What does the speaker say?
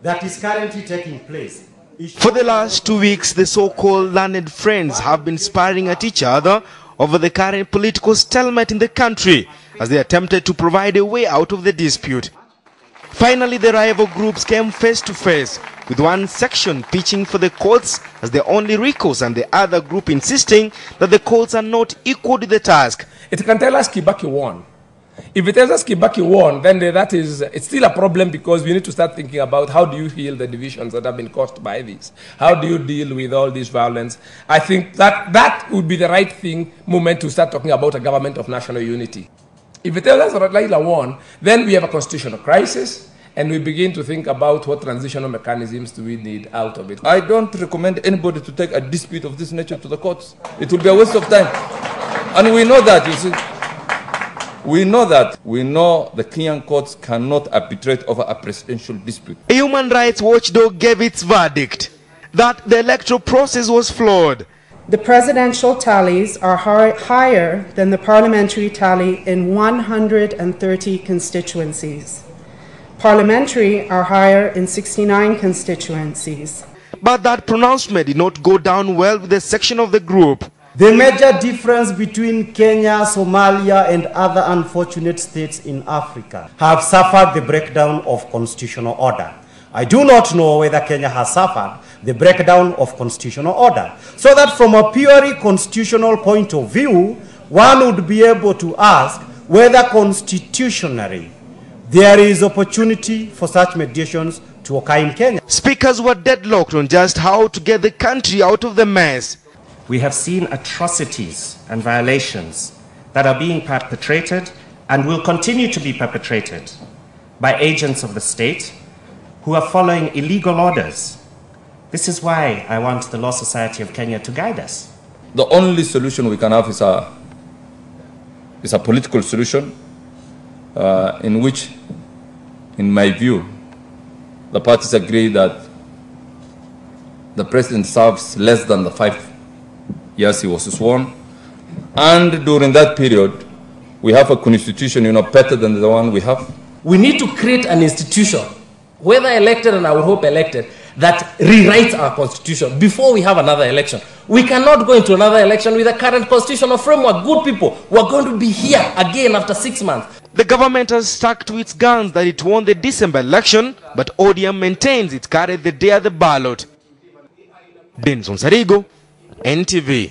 that is currently taking place. For the last 2 weeks, the so-called learned friends have been sparring at each other over the current political stalemate in the country as they attempted to provide a way out of the dispute. Finally, the rival groups came face to face, with one section pitching for the courts as the only recourse and the other group insisting that the courts are not equal to the task. It can tell us Kibaki won. If it tells us Kibaki won, then it's still a problem, because we need to start thinking about how do you heal the divisions that have been caused by this? How do you deal with all this violence? I think that would be the right moment to start talking about a government of national unity. If it tells us that Raila won, then we have a constitutional crisis, and we begin to think about what transitional mechanisms do we need out of it. I don't recommend anybody to take a dispute of this nature to the courts. It will be a waste of time. And we know that, you see. We know that. We know the Kenyan courts cannot arbitrate over a presidential dispute. A human rights watchdog gave its verdict that the electoral process was flawed. The presidential tallies are higher than the parliamentary tally in 130 constituencies. Parliamentary are higher in 69 constituencies. But that pronouncement did not go down well with a section of the group. The major difference between Kenya, Somalia, and other unfortunate states in Africa have suffered the breakdown of constitutional order. I do not know whether Kenya has suffered the breakdown of constitutional order. So that from a purely constitutional point of view, one would be able to ask whether constitutionally there is opportunity for such mediations to occur in Kenya. Speakers were deadlocked on just how to get the country out of the mess. We have seen atrocities and violations that are being perpetrated and will continue to be perpetrated by agents of the state who are following illegal orders. This is why I want the Law Society of Kenya to guide us. The only solution we can have is a political solution in which, in my view, the parties agree that the president serves less than the 5 years he was sworn, and during that period, we have a constitution, better than the one we have. We need to create an institution, whether elected and I would hope elected, that rewrites our constitution before we have another election. We cannot go into another election with the current constitutional framework. Good people, we're going to be here again after 6 months. The government has stuck to its guns that it won the December election, but ODM maintains it carried the day of the ballot. Benson Sarigo, NTV.